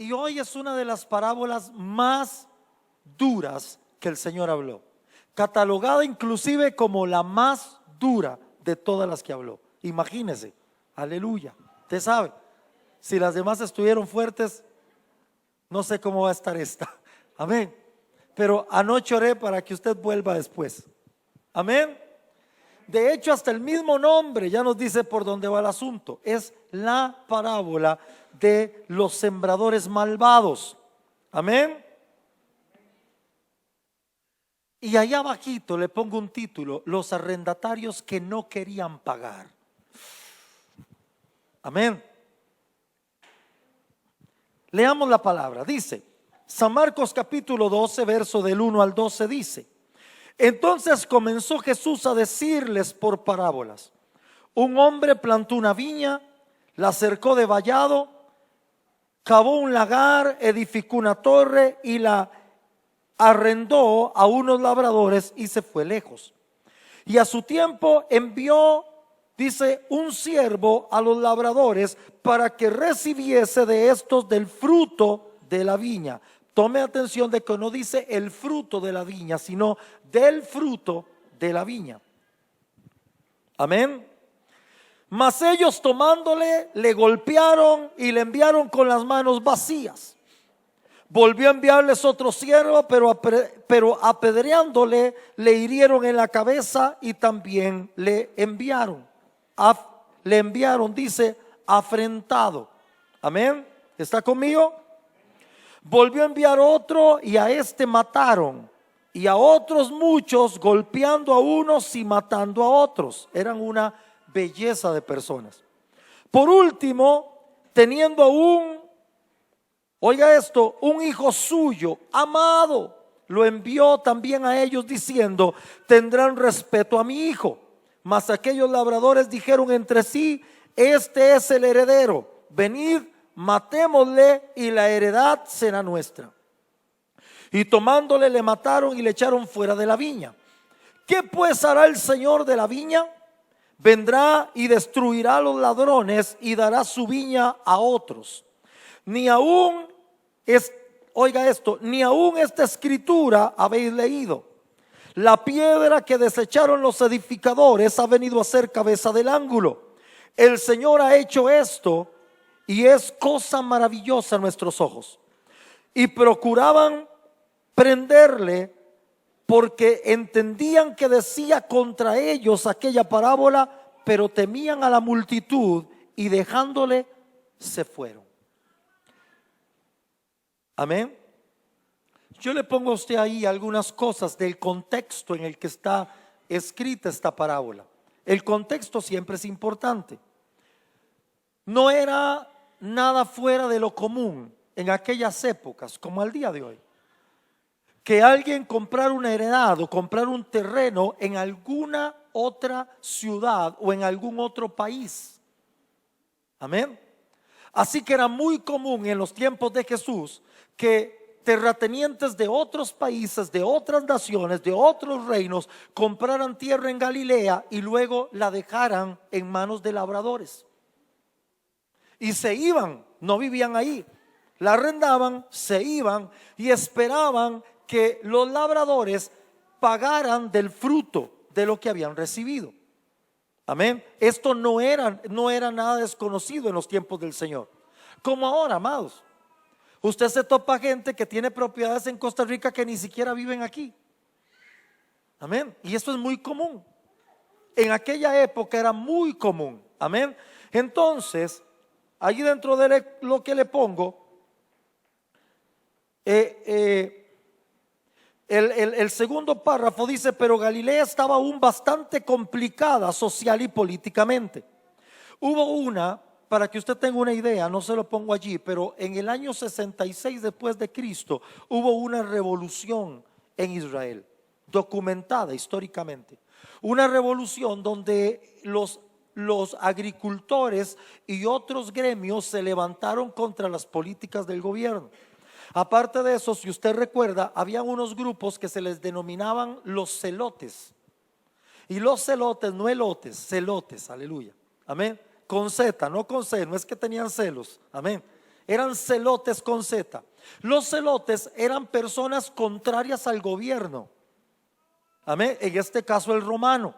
Y hoy es una de las parábolas más duras que el Señor habló, catalogada inclusive como la más dura de todas las que habló. Imagínese, aleluya. Usted sabe, si las demás estuvieron fuertes, no sé cómo va a estar esta. Amén. Pero anoche oré para que usted vuelva después. Amén. De hecho, hasta el mismo nombre ya nos dice por dónde va el asunto. Es la parábola de los sembradores malvados. Amén. Y allá abajito le pongo un título: los arrendatarios que no querían pagar. Amén. Leamos la palabra. Dice San Marcos capítulo 12, verso del 1 al 12, dice: entonces comenzó Jesús a decirles por parábolas: un hombre plantó una viña, la cercó de vallado, cavó un lagar, edificó una torre y la arrendó a unos labradores y se fue lejos. Y a su tiempo envió, dice, un siervo a los labradores para que recibiese de estos del fruto de la viña. Tome atención de que no dice el fruto de la viña, sino del fruto de la viña. Amén. Mas ellos tomándole, le golpearon y le enviaron con las manos vacías. Volvió a enviarles otro siervo, pero apedreándole, le hirieron en la cabeza y también le enviaron, dice, afrentado. Amén. ¿Está conmigo? Volvió a enviar otro y a este mataron, y a otros muchos, golpeando a unos y matando a otros. Eran una belleza de personas. Por último, teniendo aún, oiga esto, un hijo suyo amado, lo envió también a ellos diciendo: tendrán respeto a mi hijo. Mas aquellos labradores dijeron entre sí: este es el heredero, venid, matémosle y la heredad será nuestra. Y tomándole le mataron y le echaron fuera de la viña. ¿Qué pues hará el Señor de la viña? Vendrá y destruirá a los ladrones y dará su viña a otros. Ni aún oiga esto, ni aún esta escritura habéis leído: la piedra que desecharon los edificadores ha venido a ser cabeza del ángulo. El Señor ha hecho esto y es cosa maravillosa a nuestros ojos. Y procuraban prenderle porque entendían que decía contra ellos aquella parábola, pero temían a la multitud y dejándole se fueron. Amén. Yo le pongo a usted ahí algunas cosas del contexto en el que está escrita esta parábola. El contexto siempre es importante. No era nada fuera de lo común en aquellas épocas como al día de hoy que alguien comprara una heredad o comprar un terreno en alguna otra ciudad o en algún otro país. Amén. Así que era muy común en los tiempos de Jesús que terratenientes de otros países, de otras naciones, de otros reinos compraran tierra en Galilea y luego la dejaran en manos de labradores. Y se iban, no vivían ahí, la arrendaban, se iban y esperaban que los labradores pagaran del fruto de lo que habían recibido. Amén. Esto no era nada desconocido en los tiempos del Señor. Como ahora, amados, usted se topa gente que tiene propiedades en Costa Rica que ni siquiera viven aquí. Amén. Y esto es muy común. En aquella época era muy común. Amén. Entonces, allí dentro de lo que le pongo, el segundo párrafo dice: pero Galilea estaba aún bastante complicada social y políticamente. Hubo una, para que usted tenga una idea, no se lo pongo allí, pero en el año 66 después de Cristo hubo una revolución en Israel, documentada históricamente. Una revolución donde los agricultores y otros gremios se levantaron contra las políticas del gobierno. Aparte de eso, si usted recuerda, había unos grupos que se les denominaban los celotes. Y los celotes, no elotes, celotes, aleluya, amén, con Z, no con C, no es que tenían celos, amén. eran celotes con Z. Los celotes eran personas contrarias al gobierno. Amén. En este caso el romano.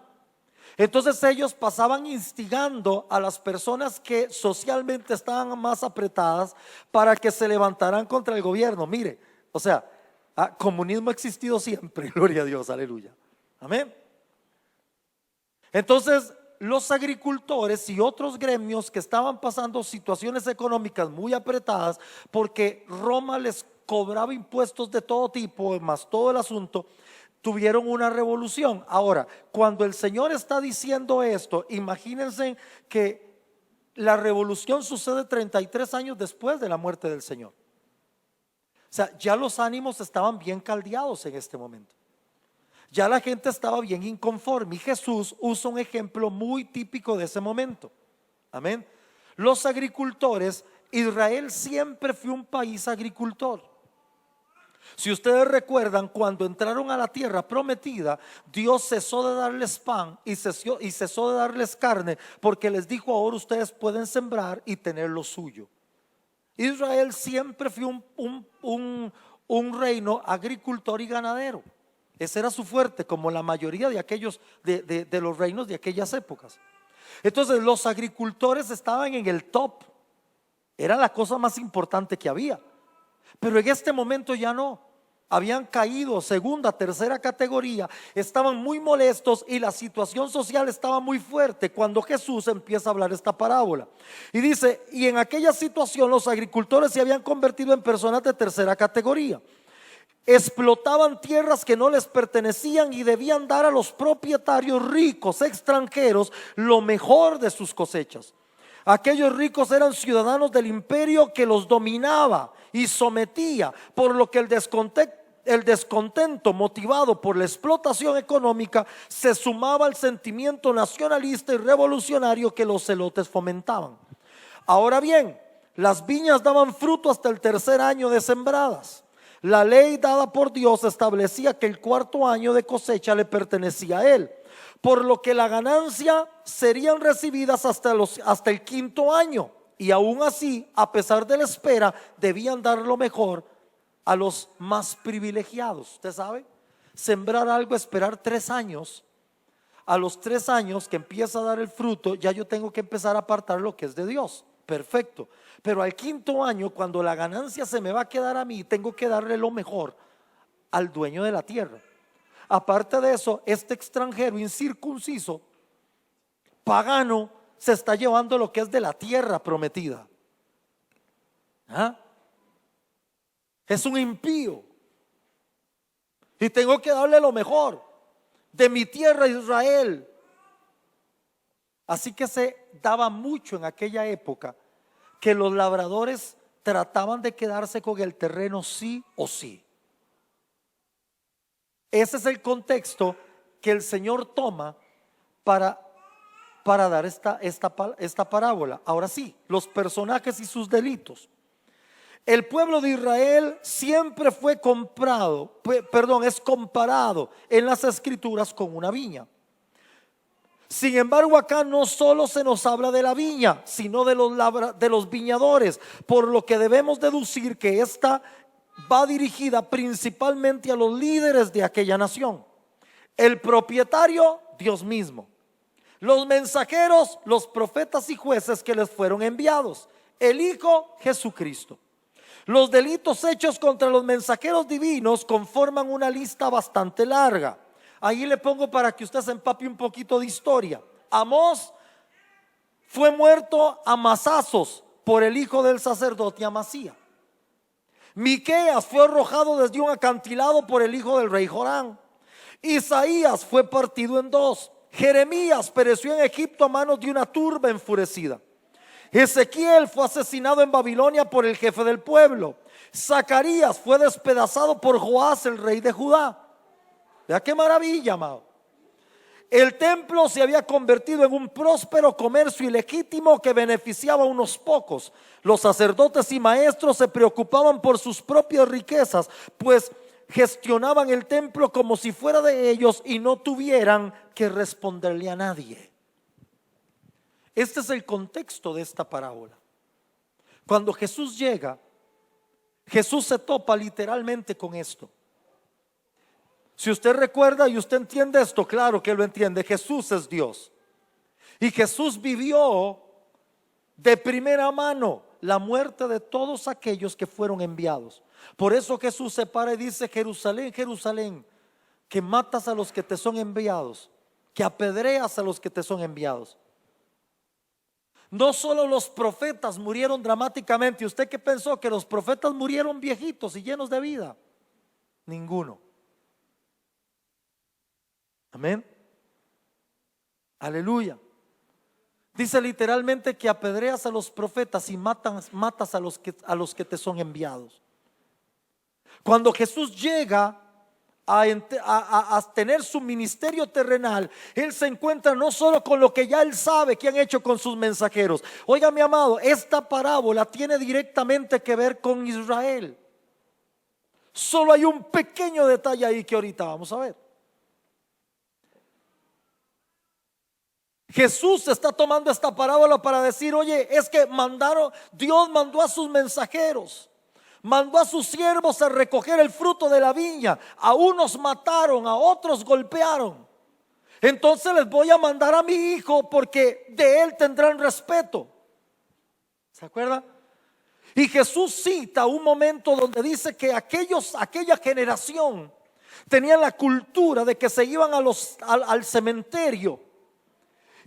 Entonces ellos pasaban instigando a las personas que socialmente estaban más apretadas para que se levantaran contra el gobierno. Mire, o sea, comunismo ha existido siempre, gloria a Dios, aleluya. Amén. Entonces los agricultores y otros gremios que estaban pasando situaciones económicas muy apretadas porque Roma les cobraba impuestos de todo tipo, más todo el asunto, tuvieron una revolución. Ahora, cuando el Señor está diciendo esto, imagínense que la revolución sucede 33 años después de la muerte del Señor. O sea, ya los ánimos estaban bien caldeados en este momento. Ya la gente estaba bien inconforme y Jesús usa un ejemplo muy típico de ese momento. Amén. Los agricultores, Israel siempre fue un país agricultor. Si ustedes recuerdan, cuando entraron a la tierra prometida, Dios cesó de darles pan y cesó de darles carne, porque les dijo: ahora ustedes pueden sembrar y tener lo suyo. Israel siempre fue un reino agricultor y ganadero. Ese era su fuerte, como la mayoría de aquellos de los reinos de aquellas épocas. Entonces los agricultores estaban en el top, era la cosa más importante que había. Pero en este momento ya no. Habían caído segunda, tercera categoría, estaban muy molestos y la situación social estaba muy fuerte cuando Jesús empieza a hablar esta parábola. Y dice: y en aquella situación los agricultores se habían convertido en personas de tercera categoría. Explotaban tierras que no les pertenecían y debían dar a los propietarios ricos extranjeros lo mejor de sus cosechas. Aquellos ricos eran ciudadanos del imperio que los dominaba y sometía, por lo que el descontento motivado por la explotación económica se sumaba al sentimiento nacionalista y revolucionario que los celotes fomentaban. Ahora bien, las viñas daban fruto hasta el tercer año de sembradas. La ley dada por Dios establecía que el cuarto año de cosecha le pertenecía a él, por lo que la ganancia serían recibidas hasta el quinto año. Y aún así, a pesar de la espera, debían dar lo mejor a los más privilegiados. Usted sabe, sembrar algo, esperar 3 años. A los 3 años que empieza a dar el fruto, ya yo tengo que empezar a apartar lo que es de Dios. Perfecto. Pero al quinto año, cuando la ganancia se me va a quedar a mí, tengo que darle lo mejor al dueño de la tierra. Aparte de eso, este extranjero incircunciso, pagano, se está llevando lo que es de la tierra prometida. Es un impío y tengo que darle lo mejor de mi tierra, Israel. Así que se daba mucho en aquella época que los labradores trataban de quedarse con el terreno sí o sí. Ese es el contexto que el Señor toma para dar esta parábola. Ahora sí, los personajes y sus delitos. El pueblo de Israel siempre es comparado en las escrituras con una viña. Sin embargo, acá no solo se nos habla de la viña, sino de los viñadores, por lo que debemos deducir que esta va dirigida principalmente a los líderes de aquella nación. El propietario, Dios mismo. Los mensajeros, los profetas y jueces que les fueron enviados. El Hijo, Jesucristo. Los delitos hechos contra los mensajeros divinos conforman una lista bastante larga. Ahí le pongo para que usted se empape un poquito de historia. Amós fue muerto a mazazos por el hijo del sacerdote Amasía. Miqueas fue arrojado desde un acantilado por el hijo del rey Jorán. Isaías fue partido en 2. Jeremías pereció en Egipto a manos de una turba enfurecida. Ezequiel fue asesinado en Babilonia por el jefe del pueblo. Zacarías fue despedazado por Joás, el rey de Judá. Vea qué maravilla, amado. El templo se había convertido en un próspero comercio ilegítimo que beneficiaba a unos pocos. Los sacerdotes y maestros se preocupaban por sus propias riquezas, pues gestionaban el templo como si fuera de ellos y no tuvieran que responderle a nadie. Este es el contexto de esta parábola. Cuando Jesús llega, Jesús se topa literalmente con esto. Si usted recuerda y usted entiende esto, claro que lo entiende. Jesús es Dios. Y Jesús vivió de primera mano la muerte de todos aquellos que fueron enviados. Por eso Jesús se para y dice: Jerusalén, Jerusalén, que matas a los que te son enviados, que apedreas a los que te son enviados. No solo los profetas murieron dramáticamente. ¿Usted qué pensó? ¿Que los profetas murieron viejitos y llenos de vida? Ninguno. Amén. Aleluya. Dice literalmente que apedreas a los profetas y matas a los que te son enviados. Cuando Jesús llega a tener su ministerio terrenal, Él se encuentra no solo con lo que ya Él sabe que han hecho con sus mensajeros. Oiga, mi amado, esta parábola tiene directamente que ver con Israel. Solo hay un pequeño detalle ahí que ahorita vamos a ver. Jesús está tomando esta parábola para decir: oye, es que Dios mandó a sus mensajeros, mandó a sus siervos a recoger el fruto de la viña. A unos mataron, a otros golpearon. Entonces les voy a mandar a mi hijo, porque de él tendrán respeto. ¿Se acuerda? Y Jesús cita un momento donde dice que aquella generación tenían la cultura de que se iban al cementerio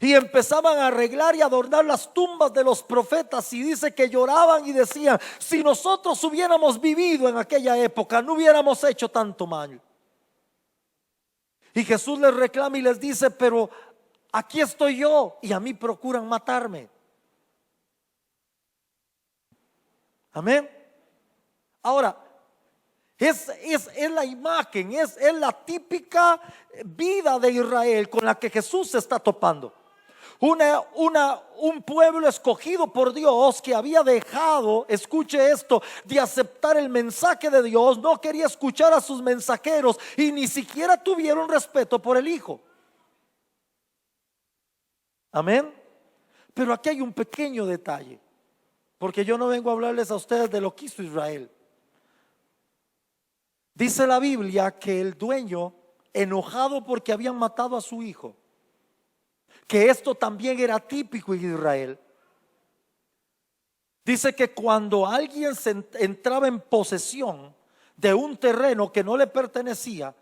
y empezaban a arreglar y adornar las tumbas de los profetas. Y dice que lloraban y decían: si nosotros hubiéramos vivido en aquella época, no hubiéramos hecho tanto mal. Y Jesús les reclama y les dice: pero aquí estoy yo y a mí procuran matarme. Amén. Ahora, es la imagen, es la típica vida de Israel con la que Jesús se está topando. Un pueblo escogido por Dios que había dejado, escuche esto, de aceptar el mensaje de Dios. No quería escuchar a sus mensajeros y ni siquiera tuvieron respeto por el Hijo. Amén. Pero aquí hay un pequeño detalle, porque yo no vengo a hablarles a ustedes de lo que hizo Israel. Dice la Biblia que el dueño, enojado porque habían matado a su hijo, que esto también era típico en Israel, dice que cuando alguien entraba en posesión de un terreno que no le pertenecía,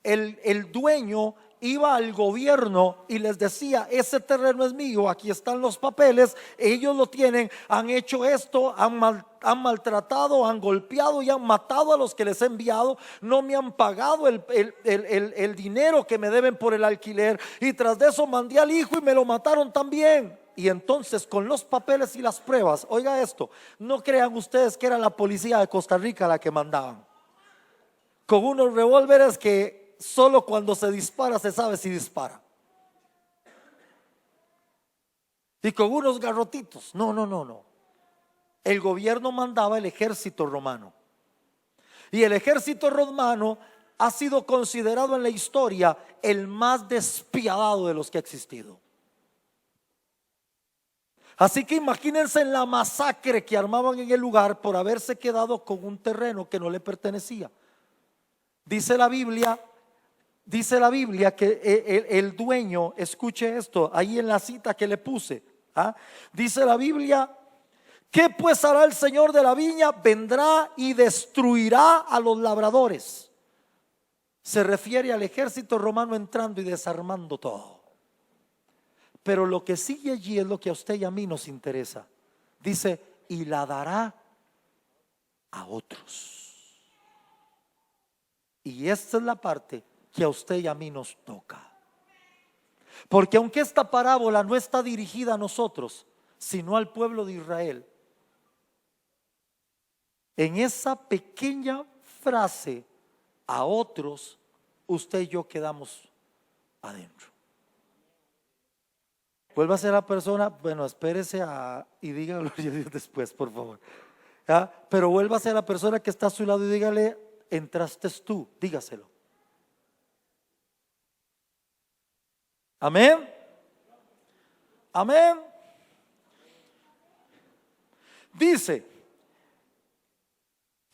el dueño iba al gobierno y les decía: ese terreno es mío, aquí están los papeles, ellos lo tienen, han hecho esto, han maltratado, han golpeado y han matado a los que les he enviado, no me han pagado el dinero que me deben por el alquiler, y tras de eso mandé al hijo y me lo mataron también. Y entonces, con los papeles y las pruebas, oiga esto, no crean ustedes que era la policía de Costa Rica la que mandaban, con unos revólveres que solo cuando se dispara se sabe si dispara, y con unos garrotitos. No. El gobierno mandaba el ejército romano, y el ejército romano ha sido considerado en la historia el más despiadado de los que ha existido. Así que imagínense en la masacre que armaban en el lugar por haberse quedado con un terreno que no le pertenecía. Dice la Biblia que el dueño, escuche esto, ahí en la cita que le puse, dice la Biblia: ¿qué pues hará el Señor de la viña? Vendrá y destruirá a los labradores. Se refiere al ejército romano entrando y desarmando todo. Pero lo que sigue allí es lo que a usted y a mí nos interesa. Dice: y la dará a otros. Y esta es la parte que a usted y a mí nos toca. Porque aunque esta parábola no está dirigida a nosotros, sino al pueblo de Israel, en esa pequeña frase, a otros, usted y yo quedamos adentro. Vuelva a ser la persona, bueno, espérese y diga gloria a Dios después, por favor. Pero vuelva a ser la persona que está a su lado y dígale: entraste tú, dígaselo. Amén. Amén. Dice,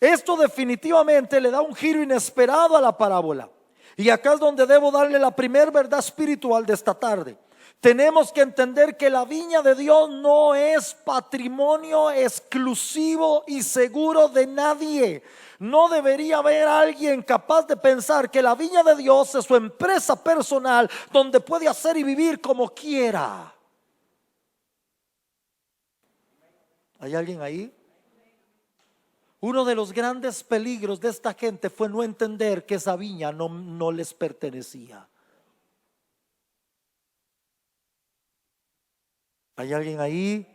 esto definitivamente le da un giro inesperado a la parábola. Y acá es donde debo darle la primer verdad espiritual de esta tarde. Tenemos que entender que la viña de Dios no es patrimonio exclusivo y seguro de nadie. No debería haber alguien capaz de pensar que la viña de Dios es su empresa personal donde puede hacer y vivir como quiera. ¿Hay alguien ahí? Uno de los grandes peligros de esta gente fue no entender que esa viña no les pertenecía. ¿Hay alguien ahí?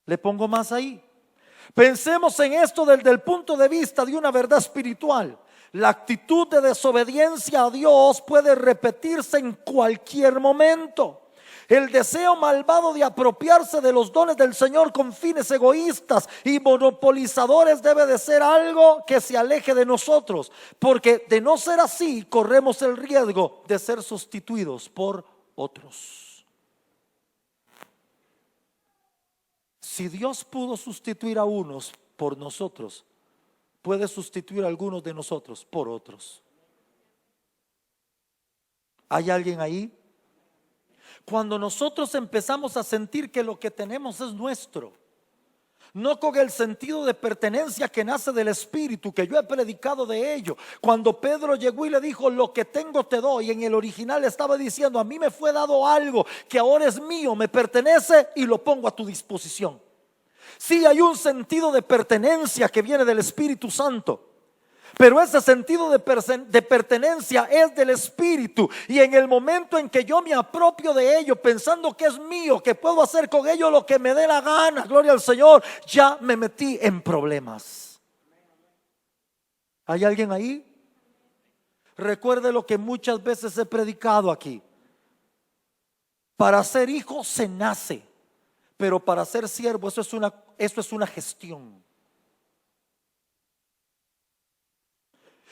Le pongo más ahí. Pensemos en esto desde el punto de vista de una verdad espiritual. La actitud de desobediencia a Dios puede repetirse en cualquier momento. El deseo malvado de apropiarse de los dones del Señor con fines egoístas y monopolizadores debe de ser algo que se aleje de nosotros, porque de no ser así corremos el riesgo de ser sustituidos por otros. Si Dios pudo sustituir a unos por nosotros, puede sustituir a algunos de nosotros por otros. ¿Hay alguien ahí? Cuando nosotros empezamos a sentir que lo que tenemos es nuestro, no con el sentido de pertenencia que nace del Espíritu, que yo he predicado de ello. Cuando Pedro llegó y le dijo, lo que tengo te doy, en el original estaba diciendo, a mí me fue dado algo que ahora es mío, me pertenece y lo pongo a tu disposición. Sí, hay un sentido de pertenencia que viene del Espíritu Santo, pero ese sentido de pertenencia es del Espíritu. Y en el momento en que yo me apropio de ello, pensando que es mío, que puedo hacer con ello lo que me dé la gana, gloria al Señor, ya me metí en problemas. ¿Hay alguien ahí? Recuerde lo que muchas veces he predicado aquí. Para ser hijo se nace, pero para ser siervo eso es una gestión.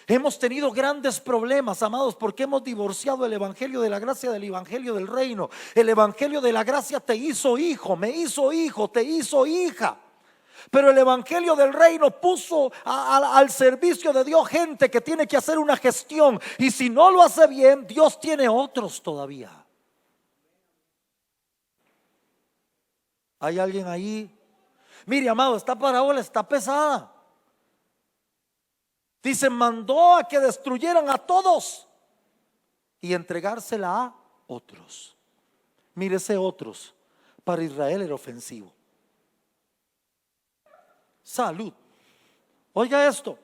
Hemos tenido grandes problemas, amados, porque hemos divorciado el evangelio de la gracia del evangelio del reino. El evangelio de la gracia te hizo hijo, me hizo hijo, te hizo hija. Pero el evangelio del reino puso al servicio de Dios gente que tiene que hacer una gestión. Y si no lo hace bien, Dios tiene otros todavía. ¿Hay alguien ahí? Mire, amado, esta parábola está pesada. Dice, mandó a que destruyeran a todos y entregársela a otros. Mire, ese otros para Israel era ofensivo. Salud. Oiga esto.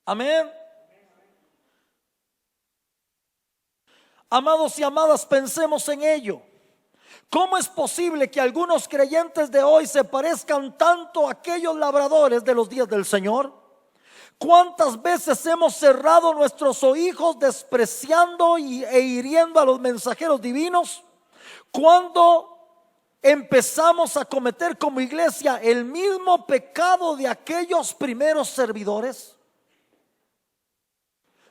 Amén. Amados y amadas, pensemos en ello. ¿Cómo es posible que algunos creyentes de hoy se parezcan tanto a aquellos labradores de los días del Señor? ¿Cuántas veces hemos cerrado nuestros oídos despreciando e hiriendo a los mensajeros divinos? Cuando empezamos a cometer como iglesia el mismo pecado de aquellos primeros servidores.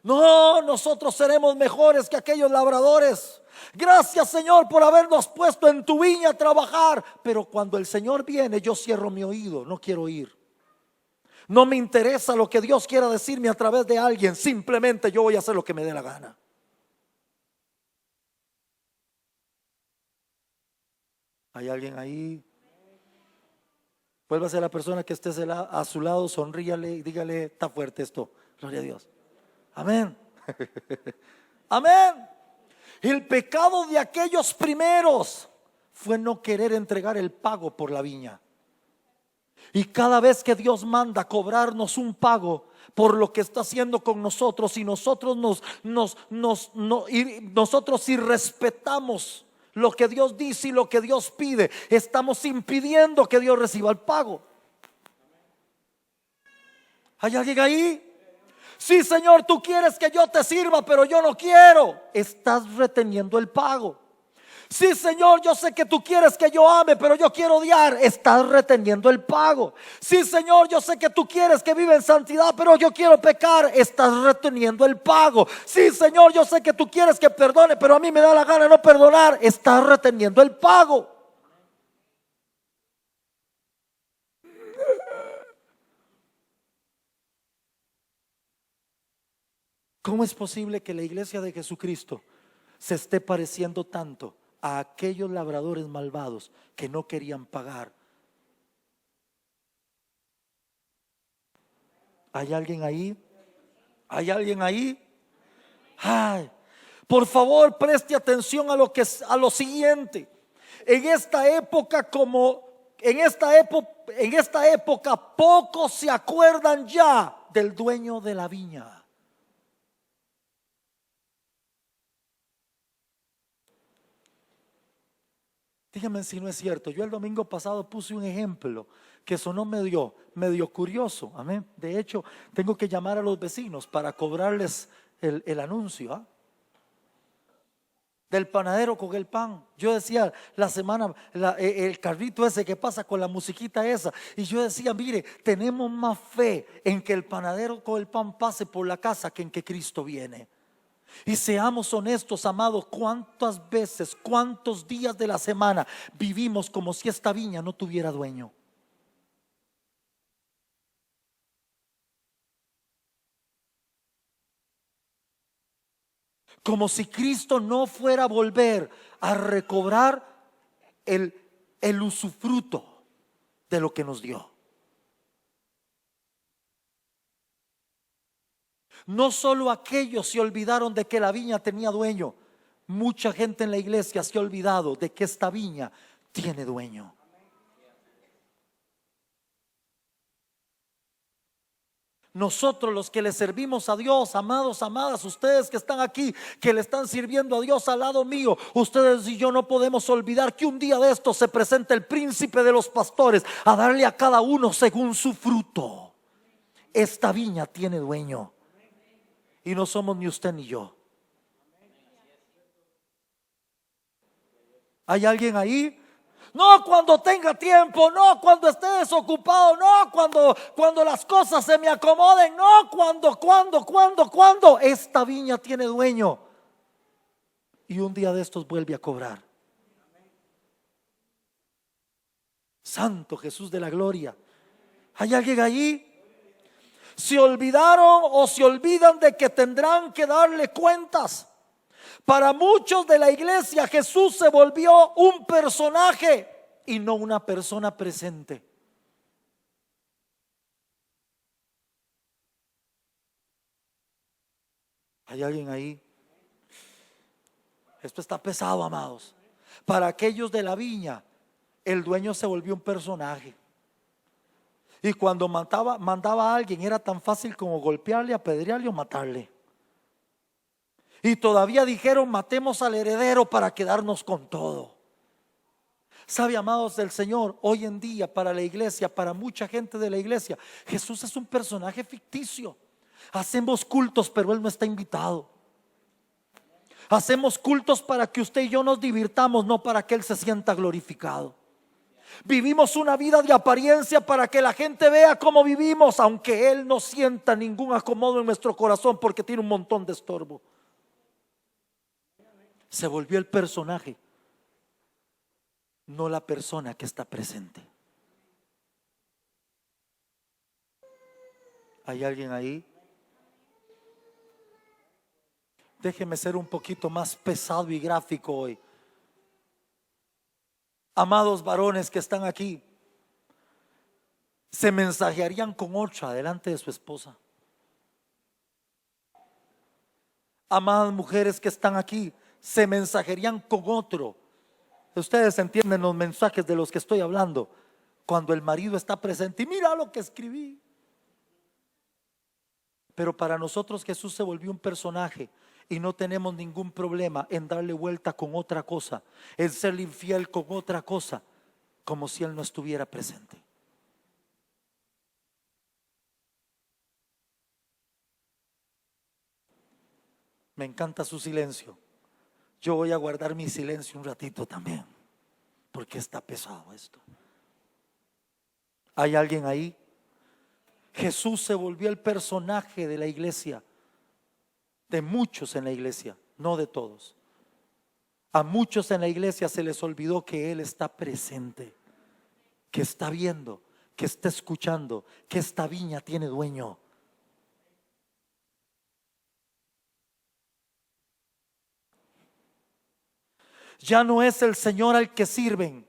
No, nosotros seremos mejores que aquellos labradores. Gracias, Señor, por habernos puesto en tu viña a trabajar. Pero cuando el Señor viene, yo cierro mi oído, no quiero oír. No me interesa lo que Dios quiera decirme a través de alguien. Simplemente yo voy a hacer lo que me dé la gana. ¿Hay alguien ahí? Vuélvase a la persona que esté a su lado, sonríale y dígale, está fuerte esto. Gloria a Dios. Amén. Amén. El pecado de aquellos primeros fue no querer entregar el pago por la viña. Y cada vez que Dios manda cobrarnos un pago por lo que está haciendo con nosotros, y nosotros nosotros irrespetamos lo que Dios dice y lo que Dios pide, estamos impidiendo que Dios reciba el pago. ¿Hay alguien ahí? Sí, Señor, tú quieres que yo te sirva, pero yo no quiero. Estás reteniendo el pago. Sí, Señor, yo sé que tú quieres que yo ame, pero yo quiero odiar. Estás reteniendo el pago. Sí, Señor, yo sé que tú quieres que viva en santidad, pero yo quiero pecar. Estás reteniendo el pago. Sí, Señor, yo sé que tú quieres que perdone, pero a mí me da la gana no perdonar. Estás reteniendo el pago. ¿Cómo es posible que la iglesia de Jesucristo se esté pareciendo tanto a aquellos labradores malvados que no querían pagar? ¿Hay alguien ahí? ¿Hay alguien ahí? Ay, por favor, preste atención a lo siguiente. En esta época, en esta época, pocos se acuerdan ya del dueño de la viña. Dígame si no es cierto. Yo el domingo pasado puse un ejemplo que sonó medio curioso. Amén. De hecho, tengo que llamar a los vecinos para cobrarles el anuncio, ¿ah? Del panadero con el pan. Yo decía la semana, el carrito ese que pasa con la musiquita esa. Y yo decía, mire, tenemos más fe en que el panadero con el pan pase por la casa que en que Cristo viene. Y seamos honestos, amados, cuántas veces, cuántos días de la semana vivimos como si esta viña no tuviera dueño. Como si Cristo no fuera a volver a recobrar el usufruto de lo que nos dio. No solo aquellos se olvidaron de que la viña tenía dueño, mucha gente en la iglesia se ha olvidado de que esta viña tiene dueño. Nosotros los que le servimos a Dios, amados, amadas, ustedes que están aquí, que le están sirviendo a Dios al lado mío, ustedes y yo no podemos olvidar que un día de estos se presenta el príncipe de los pastores a darle a cada uno según su fruto. Esta viña tiene dueño y no somos ni usted ni yo. ¿Hay alguien ahí? No cuando tenga tiempo, no cuando esté desocupado, no cuando las cosas se me acomoden, no cuando. Esta viña tiene dueño y un día de estos vuelve a cobrar. Santo Jesús de la gloria. ¿Hay alguien allí? Se olvidaron o se olvidan de que tendrán que darle cuentas. Para muchos de la iglesia Jesús se volvió un personaje y no una persona presente. ¿Hay alguien ahí? Esto está pesado, amados. Para aquellos de la viña, el dueño se volvió un personaje. Y cuando mandaba a alguien era tan fácil como golpearle, apedrearle o matarle. Y todavía dijeron, matemos al heredero para quedarnos con todo. ¿Sabe, amados del Señor? Hoy en día para la iglesia, para mucha gente de la iglesia, Jesús es un personaje ficticio. Hacemos cultos, pero Él no está invitado. Hacemos cultos para que usted y yo nos divirtamos, no para que Él se sienta glorificado. Vivimos una vida de apariencia para que la gente vea cómo vivimos, aunque Él no sienta ningún acomodo en nuestro corazón porque tiene un montón de estorbo. Se volvió el personaje, no la persona que está presente. ¿Hay alguien ahí? Déjeme ser un poquito más pesado y gráfico hoy. Amados varones que están aquí, se mensajearían con otra delante de su esposa. Amadas mujeres que están aquí, se mensajerían con otro. Ustedes entienden los mensajes de los que estoy hablando. Cuando el marido está presente y mira lo que escribí. Pero para nosotros Jesús se volvió un personaje y no tenemos ningún problema en darle vuelta con otra cosa, en serle infiel con otra cosa, como si Él no estuviera presente. Me encanta su silencio. Yo voy a guardar mi silencio un ratito también, porque está pesado esto. ¿Hay alguien ahí? Jesús se volvió el personaje de la iglesia, de muchos en la iglesia, no de todos. A muchos en la iglesia se les olvidó que Él está presente, que está viendo, que está escuchando, que esta viña tiene dueño. Ya no es el Señor al que sirven,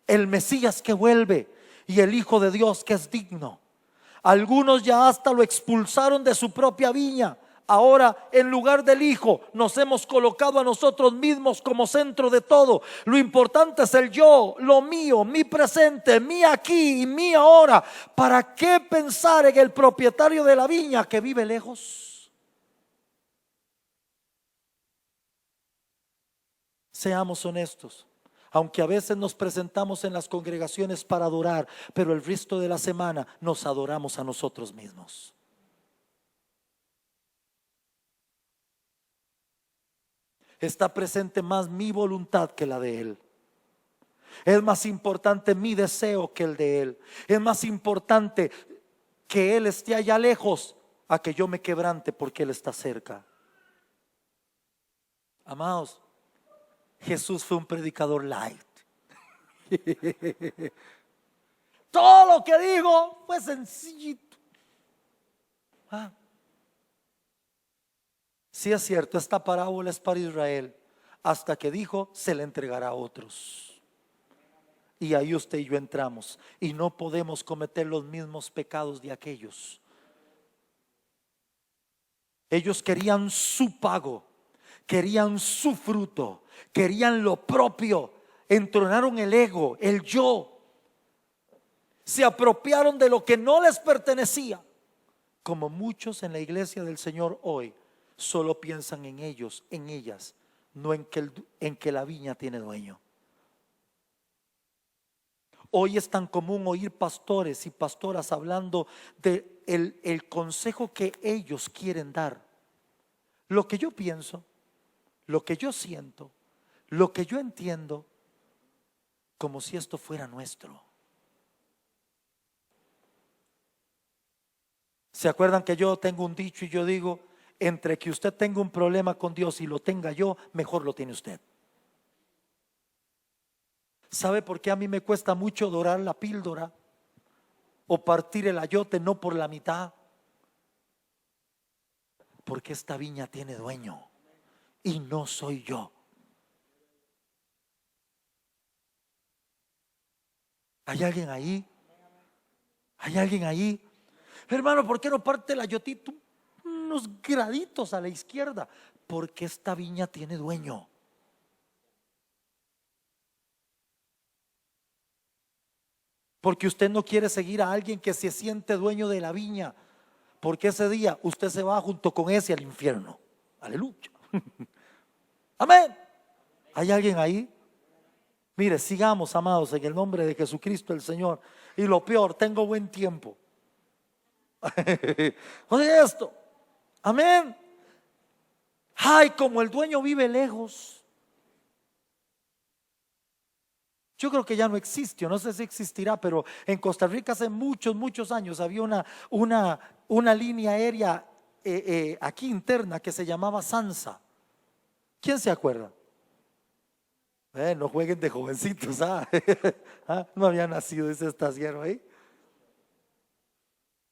el Mesías que vuelve y el Hijo de Dios que es digno. Algunos ya hasta lo expulsaron de su propia viña. Ahora, en lugar del Hijo, nos hemos colocado a nosotros mismos como centro de todo. Lo importante es el yo, lo mío, mi presente, mi aquí y mi ahora. ¿Para qué pensar en el propietario de la viña que vive lejos? Seamos honestos. Aunque a veces nos presentamos en las congregaciones para adorar, pero el resto de la semana nos adoramos a nosotros mismos. Está presente más mi voluntad que la de Él. Es más importante mi deseo que el de Él. Es más importante que Él esté allá lejos a que yo me quebrante porque Él está cerca. Amados, Jesús fue un predicador light. Todo lo que dijo fue sencillito. Sí es cierto, esta parábola es para Israel, hasta que dijo se le entregará a otros. Y ahí usted y yo entramos y no podemos cometer los mismos pecados de aquellos. Ellos querían su pago, querían su fruto, querían lo propio, entronaron el ego, el yo, se apropiaron de lo que no les pertenecía, como muchos en la iglesia del Señor hoy solo piensan en ellos, en ellas, no en que la viña tiene dueño. Hoy es tan común oír pastores y pastoras hablando de el consejo que ellos quieren dar. Lo que yo pienso, lo que yo siento, lo que yo entiendo, como si esto fuera nuestro. ¿Se acuerdan que yo tengo un dicho y yo digo, entre que usted tenga un problema con Dios y lo tenga yo, mejor lo tiene usted? ¿Sabe por qué a mí me cuesta mucho dorar la píldora o partir el ayote no por la mitad? Porque esta viña tiene dueño y no soy yo. ¿Hay alguien ahí? ¿Hay alguien ahí? Hermano, ¿por qué no parte el ayotito unos graditos a la izquierda? Porque esta viña tiene dueño. Porque usted no quiere seguir a alguien que se siente dueño de la viña, porque ese día usted se va junto con ese al infierno. Aleluya. Amén. ¿Hay alguien ahí? Mire, sigamos, amados, en el nombre de Jesucristo el Señor. Y lo peor, tengo buen tiempo. Oye esto. Amén. Ay, como el dueño vive lejos. Yo creo que ya no existe, no sé si existirá, pero en Costa Rica hace muchos años había una línea aérea aquí interna que se llamaba Sansa. ¿Quién se acuerda? No jueguen de jovencitos, ¿ah? No había nacido ese estaciero ahí.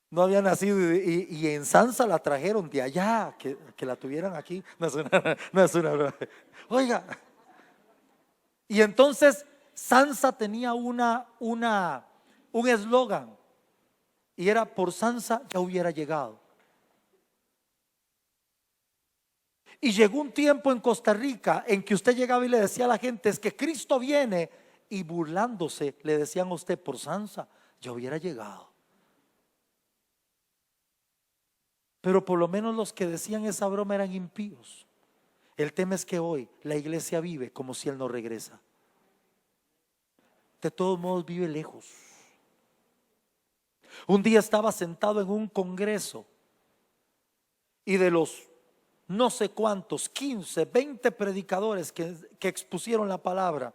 No había nacido y en Sansa la trajeron de allá, que la tuvieran aquí. No es no es una broma. Oiga, y entonces Sansa tenía un eslogan y era: por Sansa ya hubiera llegado. Y llegó un tiempo en Costa Rica en que usted llegaba y le decía a la gente: es que Cristo viene, y burlándose le decían a usted: por Sansa ya hubiera llegado. Pero por lo menos los que decían esa broma eran impíos. El tema es que hoy la iglesia vive como si Él no regresa. De todos modos vive lejos. Un día estaba sentado en un congreso y de los no sé cuántos, 15, 20 predicadores que expusieron la palabra,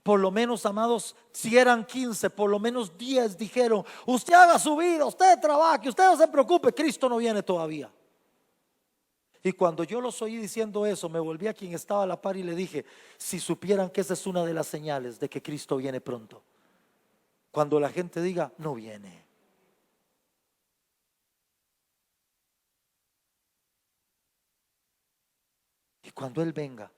por lo menos, amados, si eran 15, por lo menos 10 dijeron: usted haga su vida, usted trabaje, usted no se preocupe, Cristo no viene todavía. Y cuando yo los oí diciendo eso, me volví a quien estaba a la par y le dije: si supieran que esa es una de las señales de que Cristo viene pronto, cuando la gente diga no viene. Y cuando Él venga,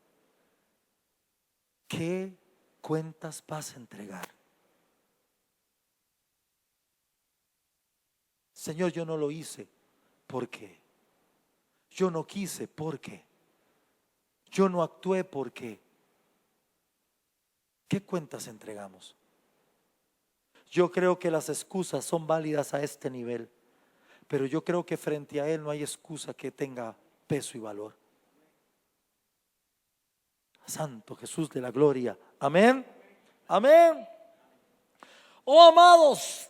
¿qué cuentas vas a entregar? Señor, yo no lo hice. ¿Por qué? Yo no quise. ¿Por qué? Yo no actué. ¿Por qué? ¿Qué cuentas entregamos? Yo creo que las excusas son válidas a este nivel, pero yo creo que frente a Él no hay excusa que tenga peso y valor. Santo Jesús de la gloria. Amén. Amén. Oh amados,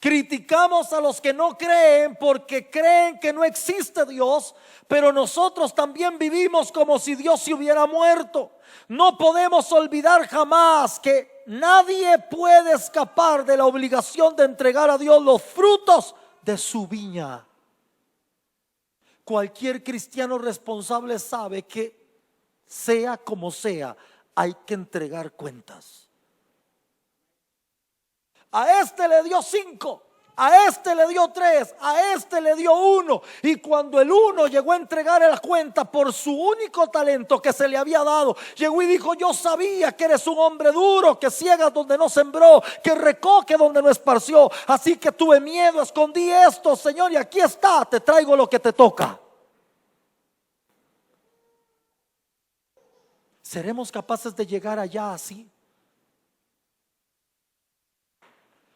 criticamos a los que no creen porque creen que no existe Dios, pero nosotros también vivimos como si Dios se hubiera muerto. No podemos olvidar jamás que nadie puede escapar de la obligación de entregar a Dios los frutos de su viña. Cualquier cristiano responsable sabe que sea como sea, hay que entregar cuentas. A este le dio 5, a este le dio 3, a este le dio 1. Y cuando el 1 llegó a entregar la cuenta por su único talento que se le había dado, llegó y dijo: yo sabía que eres un hombre duro, que ciegas donde no sembró, que recoge donde no esparció. Así que tuve miedo, escondí esto, Señor, y aquí está, te traigo lo que te toca. ¿Seremos capaces de llegar allá así?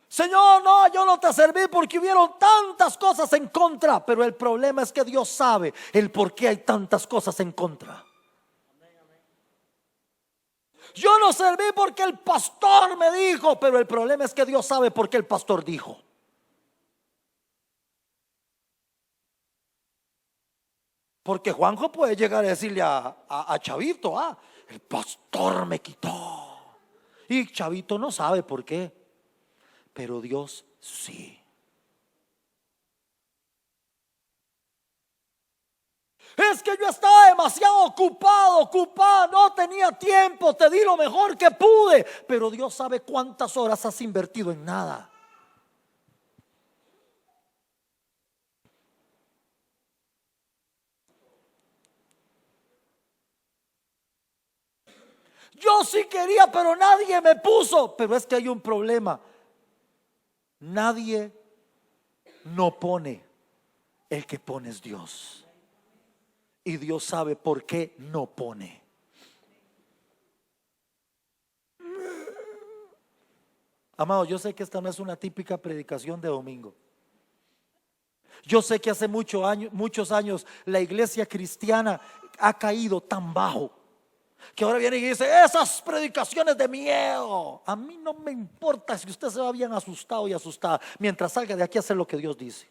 Señor, no, yo no te serví porque hubieron tantas cosas en contra. Pero el problema es que Dios sabe el por qué hay tantas cosas en contra. Yo no serví porque el pastor me dijo, pero el problema es que Dios sabe por qué el pastor dijo. Porque Juanjo puede llegar a decirle a Chavito: el pastor me quitó. Y Chavito no sabe por qué, pero Dios sí. Es que yo estaba demasiado ocupado, no tenía tiempo, te di lo mejor que pude. Pero Dios sabe cuántas horas has invertido en nada. Yo sí quería, pero nadie me puso. Pero es que hay un problema. Nadie no pone, el que pone es Dios. Y Dios sabe por qué no pone. Amado, yo sé que esta no es una típica predicación de domingo. Yo sé que hace muchos años la iglesia cristiana ha caído tan bajo que ahora viene y dice: esas predicaciones de miedo. A mí no me importa si usted se va bien asustado y asustada, mientras salga de aquí a hacer lo que Dios dice.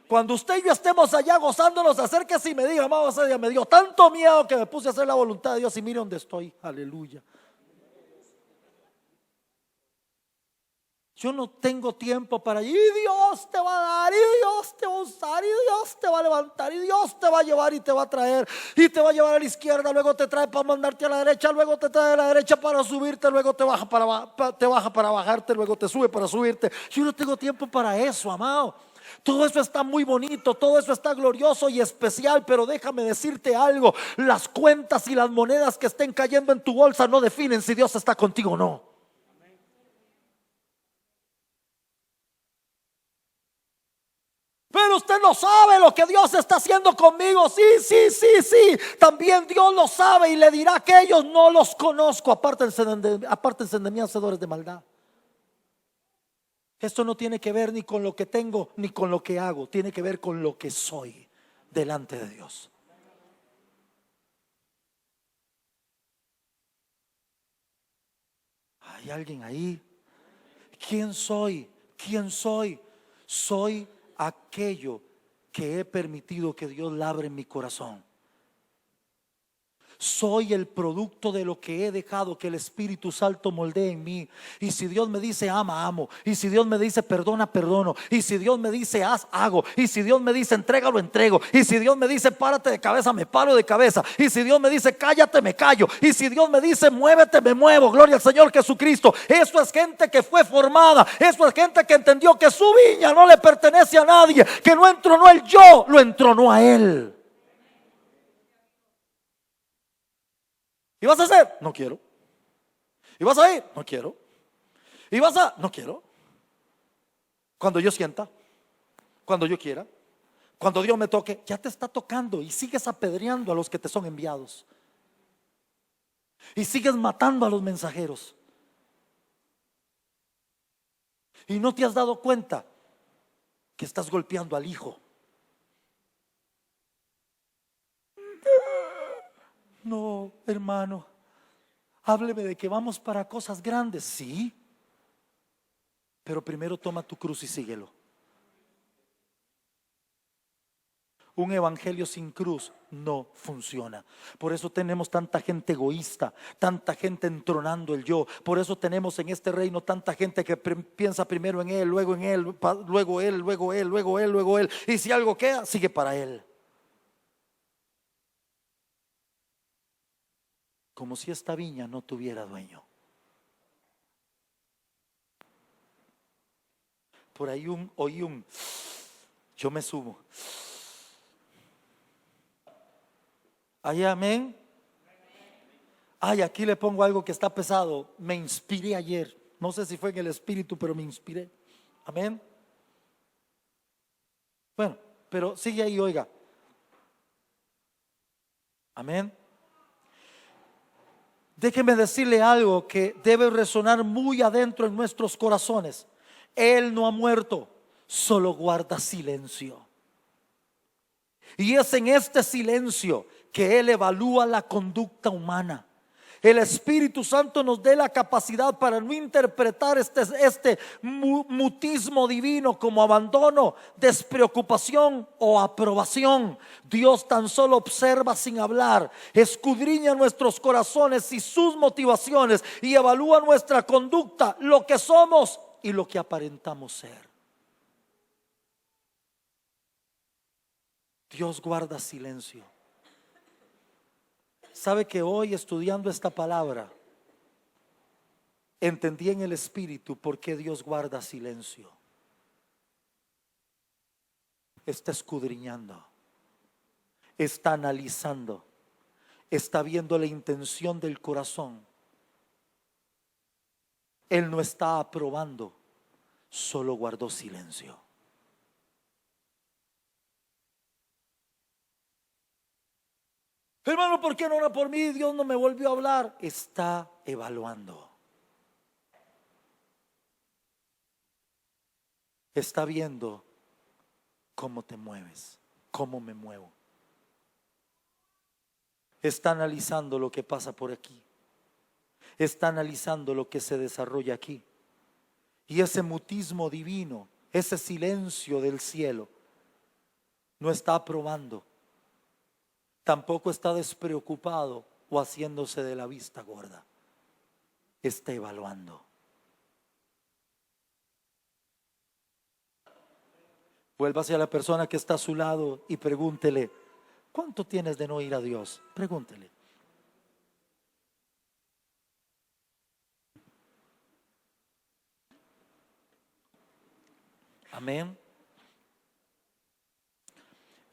Cuando usted y yo estemos allá gozándonos, acérquese y me diga: amado, ese día me dio tanto miedo que me puse a hacer la voluntad de Dios y mire dónde estoy. Aleluya. Yo no tengo tiempo para ir. Y Dios te va a dar, y Dios te va a usar, y Dios te va a levantar, y Dios te va a llevar y te va a traer, y te va a llevar a la izquierda, luego te trae para mandarte a la derecha, luego te trae a la derecha para subirte, luego te baja para bajarte, luego te sube para subirte. Yo no tengo tiempo para eso, amado. Todo eso está muy bonito, todo eso está glorioso y especial, pero déjame decirte algo: las cuentas y las monedas que estén cayendo en tu bolsa no definen si Dios está contigo o no. Pero usted no sabe lo que Dios está haciendo conmigo. Sí. También Dios lo sabe y le dirá que ellos no los conozco. Apártense de mí, hacedores de maldad. Esto no tiene que ver ni con lo que tengo ni con lo que hago. Tiene que ver con lo que soy delante de Dios. ¿Hay alguien ahí? ¿Quién soy? Soy aquello que he permitido que Dios labre en mi corazón. Soy el producto de lo que he dejado que el Espíritu Santo moldee en mí. Y si Dios me dice ama, amo. Y si Dios me dice perdona, perdono. Y si Dios me dice haz, hago. Y si Dios me dice entrégalo, entrego. Y si Dios me dice párate de cabeza, me paro de cabeza. Y si Dios me dice cállate, me callo. Y si Dios me dice muévete, me muevo. Gloria al Señor Jesucristo. Eso es gente que fue formada. Eso es gente que entendió que su viña no le pertenece a nadie. Que no entronó el yo, lo entronó a Él. ¿Y vas a hacer? No quiero. ¿Y vas a ir? No quiero. ¿Y vas a? No quiero. Cuando yo sienta, cuando yo quiera, cuando Dios me toque. Ya te está tocando y sigues apedreando a los que te son enviados. Y sigues matando a los mensajeros. Y no te has dado cuenta que estás golpeando al hijo. No, hermano, hábleme de que vamos para cosas grandes. Sí, pero primero toma tu cruz y síguelo. Un evangelio sin cruz no funciona. Por eso tenemos tanta gente egoísta, tanta gente entronando el yo. Por eso tenemos en este reino tanta gente que piensa primero en él, luego en él, luego él, luego él, luego él, luego él. Y si algo queda, sigue para él. Como si esta viña no tuviera dueño. Por ahí oí yo me subo. Ay, amén. Ay, aquí le pongo algo que está pesado. Me inspiré ayer. No sé si fue en el espíritu, pero me inspiré. Amén. Bueno, pero sigue ahí, oiga. Amén. Déjeme decirle algo que debe resonar muy adentro en nuestros corazones. Él no ha muerto, solo guarda silencio. Y es en este silencio que Él evalúa la conducta humana. El Espíritu Santo nos dé la capacidad para no interpretar este mutismo divino como abandono, despreocupación o aprobación. Dios tan solo observa sin hablar, escudriña nuestros corazones y sus motivaciones y evalúa nuestra conducta, lo que somos y lo que aparentamos ser. Dios guarda silencio. Sabe que hoy, estudiando esta palabra, entendí en el Espíritu por qué Dios guarda silencio. Está escudriñando, está analizando, está viendo la intención del corazón. Él no está aprobando, solo guardó silencio. Hermano, ¿por qué no ora por mí? Dios no me volvió a hablar. Está evaluando. Está viendo cómo te mueves, cómo me muevo. Está analizando lo que pasa por aquí. Está analizando lo que se desarrolla aquí. Y ese mutismo divino, ese silencio del cielo, no está aprobando. Tampoco está despreocupado o haciéndose de la vista gorda. Está evaluando. Vuélvase a la persona que está a su lado y pregúntele: ¿cuánto tienes de no ir a Dios? Pregúntele. Amén.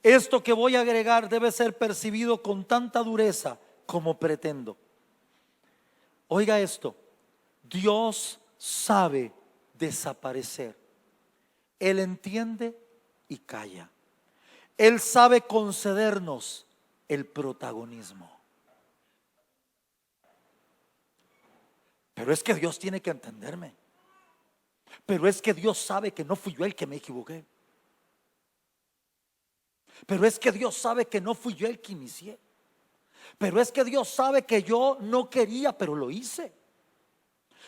Esto que voy a agregar debe ser percibido con tanta dureza como pretendo. Oiga esto: Dios sabe desaparecer. Él entiende y calla. Él sabe concedernos el protagonismo. Pero es que Dios tiene que entenderme. Pero es que Dios sabe que no fui yo el que me equivoqué. Pero es que Dios sabe que no fui yo el que inicié. Pero es que Dios sabe que yo no quería, pero lo hice.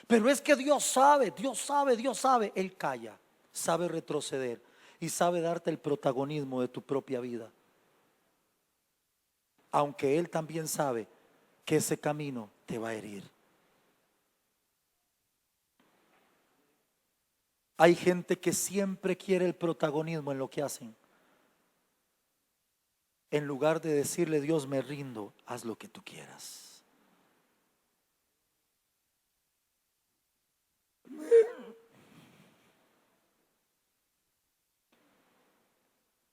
Pero es que Dios sabe, Dios sabe, Dios sabe. Él calla, sabe retroceder y sabe darte el protagonismo de tu propia vida. Aunque Él también sabe que ese camino te va a herir. Hay gente que siempre quiere el protagonismo en lo que hacen. En lugar de decirle: Dios, me rindo, haz lo que tú quieras.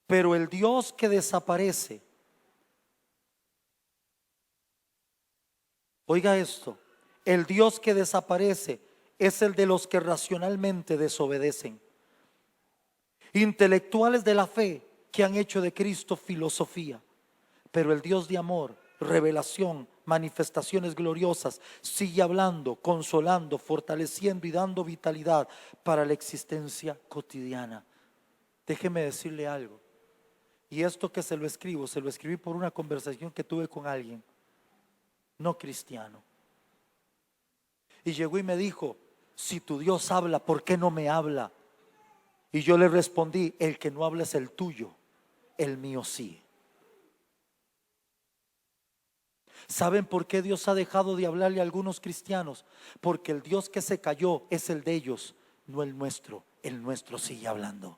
Pero el Dios que desaparece Oiga esto, el Dios que desaparece es el de los que racionalmente desobedecen. Intelectuales de la fe que han hecho de Cristo filosofía. Pero el Dios de amor, revelación, manifestaciones gloriosas, sigue hablando, consolando, fortaleciendo y dando vitalidad para la existencia cotidiana. Déjeme decirle algo. Y esto que se lo escribí por una conversación que tuve con alguien no cristiano. Y llegó y me dijo: si tu Dios habla, ¿por qué no me habla? Y yo le respondí: el que no habla es el tuyo, el mío sí. ¿Saben por qué Dios ha dejado de hablarle a algunos cristianos? Porque el Dios que se cayó es el de ellos, no el nuestro. El nuestro sigue hablando.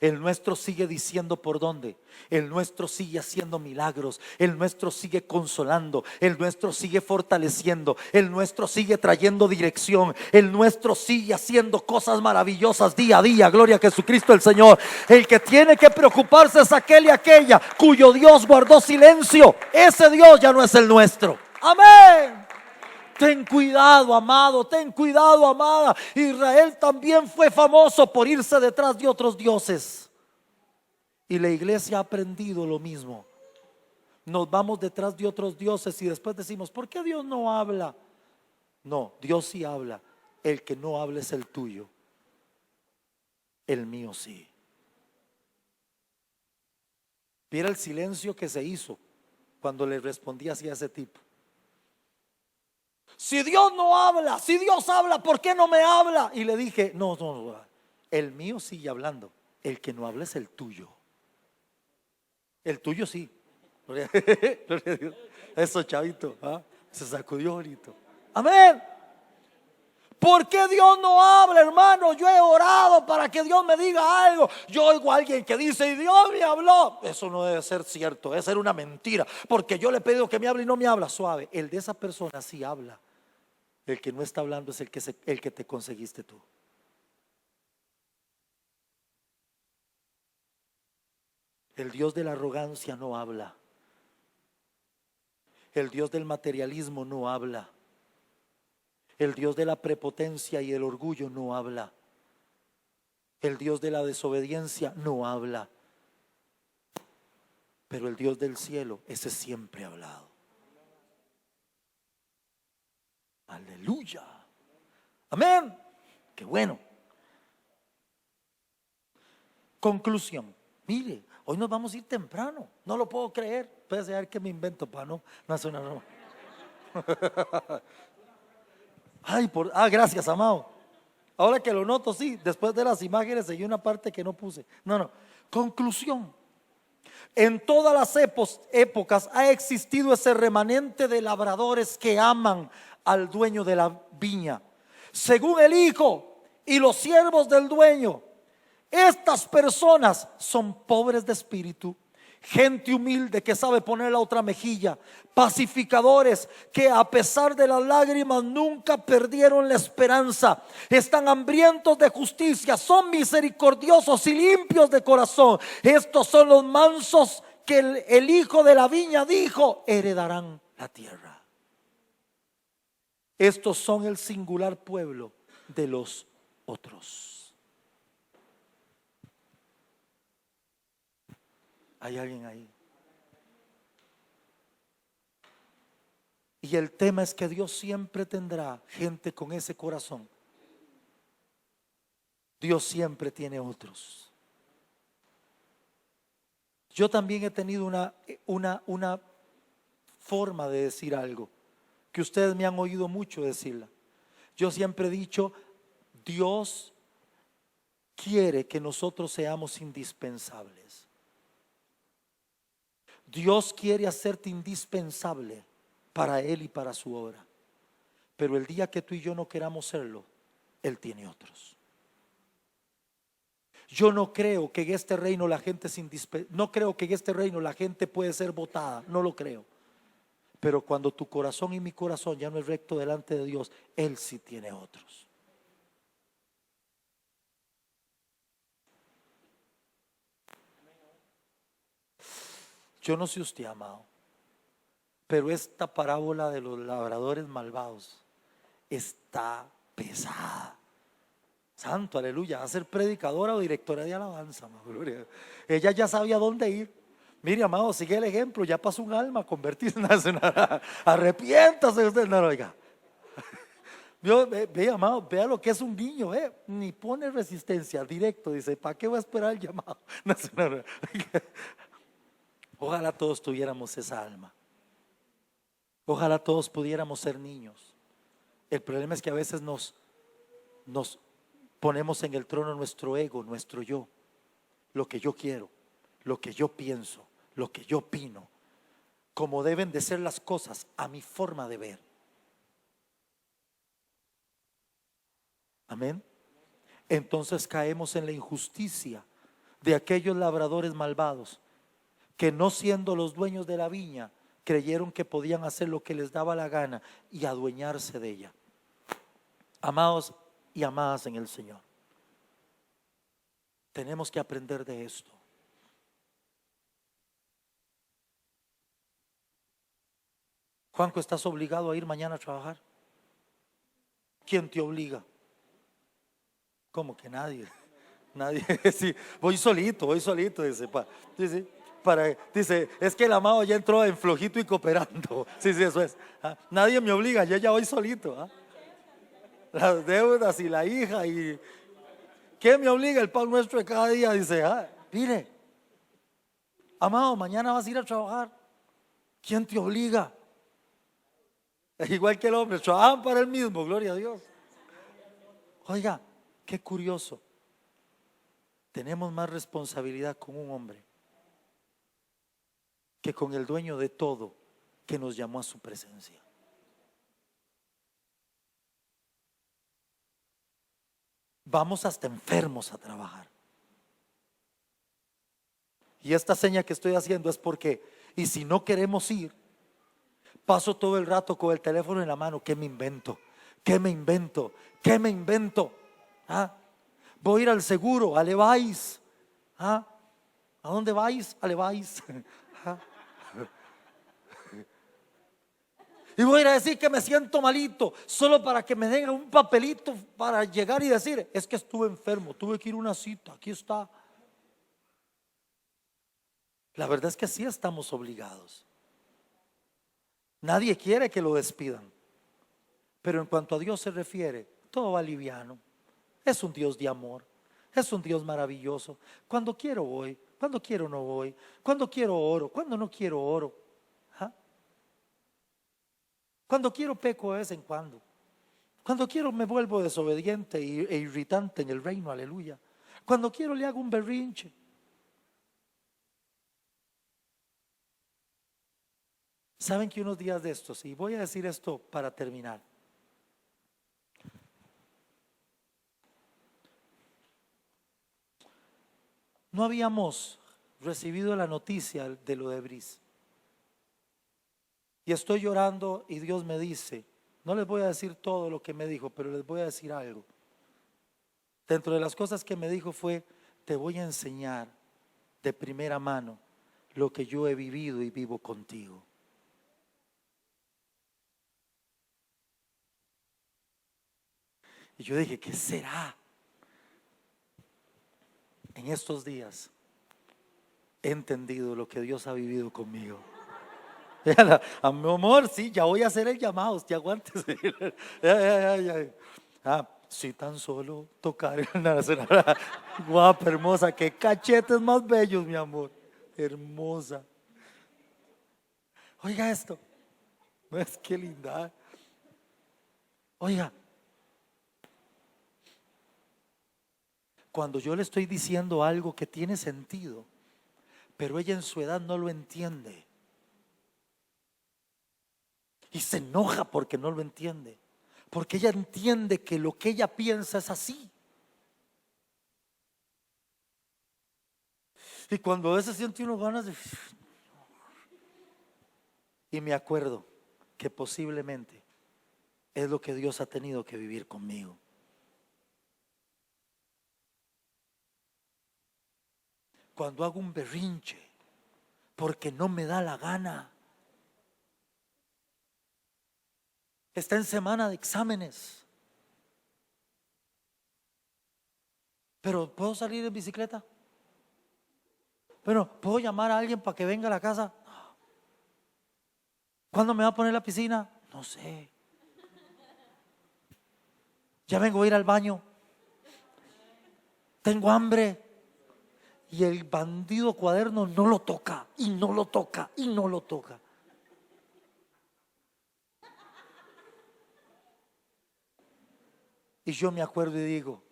El nuestro sigue diciendo por dónde. El nuestro sigue haciendo milagros. El nuestro sigue consolando. El nuestro sigue fortaleciendo. El nuestro sigue trayendo dirección. El nuestro sigue haciendo cosas maravillosas día a día. Gloria a Jesucristo el Señor. El que tiene que preocuparse es aquel y aquella cuyo Dios guardó silencio. Ese Dios ya no es el nuestro. Amén. Ten cuidado, amado, ten cuidado, amada. Israel también fue famoso por irse detrás de otros dioses. Y la iglesia ha aprendido lo mismo. Nos vamos detrás de otros dioses y después decimos: ¿por qué Dios no habla? No, Dios sí habla. El que no habla es el tuyo. El mío sí. Mira el silencio que se hizo cuando le respondí así a ese tipo. Si Dios no habla, si Dios habla, ¿por qué no me habla? Y le dije: no, el mío sigue hablando. El que no habla es el tuyo. El tuyo sí. Gloria a Dios. Eso, chavito, se sacudió ahorita. Amén. ¿Por qué Dios no habla, hermano? Yo he orado para que Dios me diga algo. Yo oigo a alguien que dice: y Dios me habló. Eso no debe ser cierto, debe ser una mentira, porque yo le he pedido que me hable y no me habla. Suave, el de esa persona sí habla. El que no está hablando es el que te conseguiste tú. El Dios de la arrogancia no habla. El Dios del materialismo no habla. El Dios de la prepotencia y el orgullo no habla. El Dios de la desobediencia no habla. Pero el Dios del cielo, ese siempre ha hablado. Aleluya. Amén. Qué bueno. Conclusión. Mire, hoy nos vamos a ir temprano. No lo puedo creer. Puede ser que me invento para no hacer una broma. Gracias, amado. Ahora que lo noto, sí. Después de las imágenes seguí una parte que no puse. No. Conclusión. En todas las épocas ha existido ese remanente de labradores que aman al dueño de la viña, según el hijo y los siervos del dueño. Estas personas son pobres de espíritu, gente humilde que sabe poner la otra mejilla, pacificadores que a pesar de las lágrimas nunca perdieron la esperanza, están hambrientos de justicia, son misericordiosos y limpios de corazón. Estos son los mansos que el hijo de la viña dijo: heredarán la tierra. Estos son el singular pueblo de los otros. ¿Hay alguien ahí? Y el tema es que Dios siempre tendrá gente con ese corazón. Dios siempre tiene otros. Yo también he tenido una forma de decir algo que ustedes me han oído mucho decirla. Yo siempre he dicho: Dios quiere que nosotros seamos indispensables. Dios quiere hacerte indispensable para Él y para su obra. Pero el día que tú y yo no queramos serlo, Él tiene otros. Yo no creo que en este reino la gente es indispensable. No creo que en este reino la gente puede ser votada. No lo creo. Pero cuando tu corazón y mi corazón ya no es recto delante de Dios, Él sí tiene otros. Yo no sé usted, amado, Pero esta parábola de los labradores malvados está pesada. Santo, aleluya, va a ser predicadora o directora de alabanza, gloria. Ella ya sabía dónde ir. Mire, amado, sigue el ejemplo, ya pasó un alma a convertirse en una. Arrepiéntase usted, no, oiga. Ve, amado, vea lo que es un niño, ni pone resistencia, directo, dice, ¿para qué voy a esperar el llamado? No. Ojalá todos tuviéramos esa alma. Ojalá todos pudiéramos ser niños. El problema es que a veces nos ponemos en el trono nuestro ego, nuestro yo, lo que yo quiero, lo que yo pienso, lo que yo opino, como deben de ser las cosas a mi forma de ver. Amén. Entonces caemos en la injusticia de aquellos labradores malvados que, no siendo los dueños de la viña, creyeron que podían hacer lo que les daba la gana y adueñarse de ella. Amados y amadas en el Señor, tenemos que aprender de esto. Juanco, ¿estás obligado a ir mañana a trabajar? ¿Quién te obliga? ¿Cómo que nadie? Nadie. Sí, voy solito, dice. Dice, es que el amado ya entró en flojito y cooperando. Sí, eso es. Nadie me obliga, yo ya voy solito. Las deudas y la hija y ¿qué me obliga? El pan nuestro de cada día. Dice, mire, amado, mañana vas a ir a trabajar. ¿Quién te obliga? Igual que el hombre, trabajan para él mismo, gloria a Dios. Oiga, qué curioso. Tenemos más responsabilidad con un hombre que con el dueño de todo, que nos llamó a su presencia. Vamos hasta enfermos a trabajar. Y esta seña que estoy haciendo es porque, y si no queremos ir, paso todo el rato con el teléfono en la mano. ¿Qué me invento? ¿Qué me invento? ¿Qué me invento? Voy a ir al seguro, a Levi's. ¿A dónde vais? A Levi's. Y voy a ir a decir que me siento malito, solo para que me den un papelito para llegar y decir, es que estuve enfermo, tuve que ir a una cita, aquí está. La verdad es que sí estamos obligados. Nadie quiere que lo despidan, pero en cuanto a Dios se refiere, todo va liviano. Es un Dios de amor, es un Dios maravilloso. Cuando quiero voy, cuando quiero no voy, cuando quiero oro, cuando no quiero oro. Cuando quiero peco de vez en cuando. Cuando quiero me vuelvo desobediente e irritante en el reino, aleluya. Cuando quiero le hago un berrinche. Saben que unos días de estos, y voy a decir esto para terminar, no habíamos recibido la noticia de lo de Bris. Y estoy llorando y Dios me dice, no les voy a decir todo lo que me dijo, pero les voy a decir algo. Dentro de las cosas que me dijo fue, te voy a enseñar de primera mano lo que yo he vivido y vivo contigo. Y yo dije, ¿qué será? En estos días he entendido lo que Dios ha vivido conmigo. A mi amor, sí, ya voy a hacer el llamado, usted aguántese. Si tan solo tocar guapa, hermosa, qué cachetes más bellos, mi amor, hermosa. Oiga esto, no es que linda. Oiga, cuando yo le estoy diciendo algo que tiene sentido, pero ella en su edad no lo entiende y se enoja porque no lo entiende, porque ella entiende que lo que ella piensa es así. Y cuando a veces siente uno ganas de... Y me acuerdo que posiblemente es lo que Dios ha tenido que vivir conmigo. Cuando hago un berrinche porque no me da la gana, Está en semana de exámenes. Pero ¿puedo salir en bicicleta? Bueno, ¿puedo llamar a alguien para que venga a la casa? No. ¿Cuándo me va a poner la piscina? No sé. Ya vengo a ir al baño. Tengo hambre. Y el bandido cuaderno no lo toca, y no lo toca, y no lo toca. Y yo me acuerdo y digo,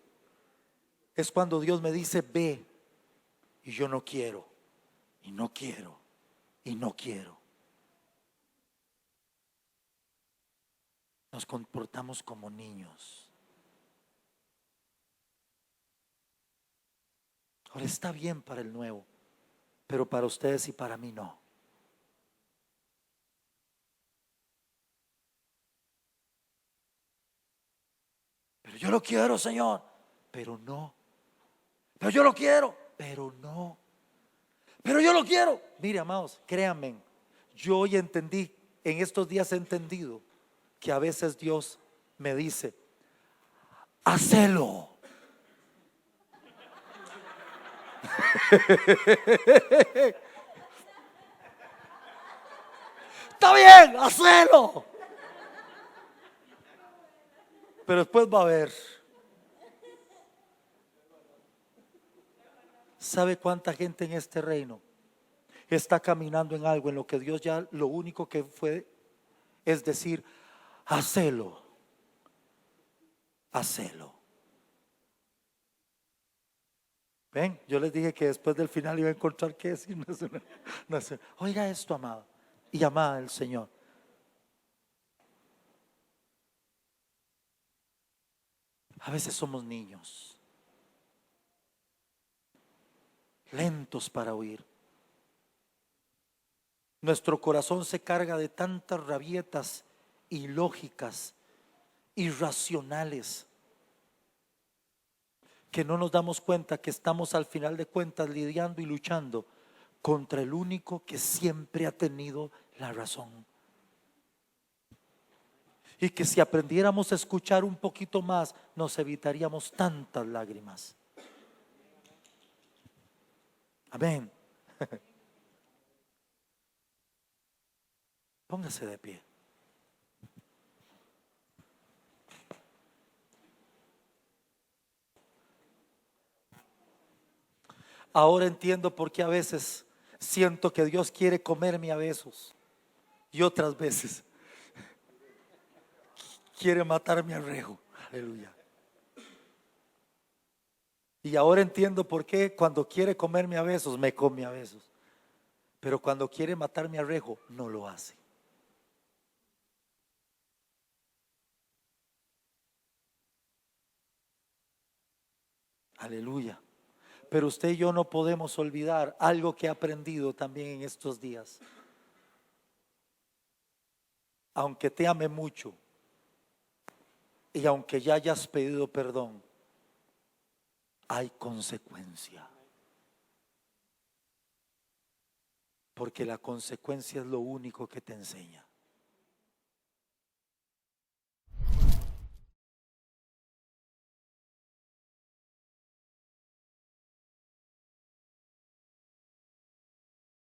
es cuando Dios me dice, ve, y yo no quiero, y no quiero, y no quiero. Nos comportamos como niños. Ahora está bien para el nuevo, pero para ustedes y para mí no. Pero yo lo quiero, Señor, pero no. Pero yo lo quiero, pero no. Pero yo lo quiero. Mire, amados, créanme, yo hoy entendí, en estos días he entendido que a veces Dios me dice, hacelo. Está bien, hacelo. Pero después va a ver. ¿Sabe cuánta gente en este reino está caminando en algo en lo que Dios ya lo único que fue es decir, hacelo, hacelo? Ven, yo les dije que después del final iba a encontrar qué decir. Oiga esto, amado y amada del Señor. A veces somos niños, lentos para oír. Nuestro corazón se carga de tantas rabietas ilógicas, irracionales, que no nos damos cuenta que estamos al final de cuentas lidiando y luchando contra el único que siempre ha tenido la razón. Y que si aprendiéramos a escuchar un poquito más, nos evitaríamos tantas lágrimas. Amén. Póngase de pie. Ahora entiendo por qué a veces siento que Dios quiere comerme a besos y otras veces quiere matarme a rejo. Aleluya. Y ahora entiendo por qué cuando quiere comerme a besos, me come a besos. Pero cuando quiere matarme a rejo, no lo hace. Aleluya. Pero usted y yo no podemos olvidar algo que he aprendido también en estos días. Aunque te ame mucho y aunque ya hayas pedido perdón, hay consecuencia. Porque la consecuencia es lo único que te enseña.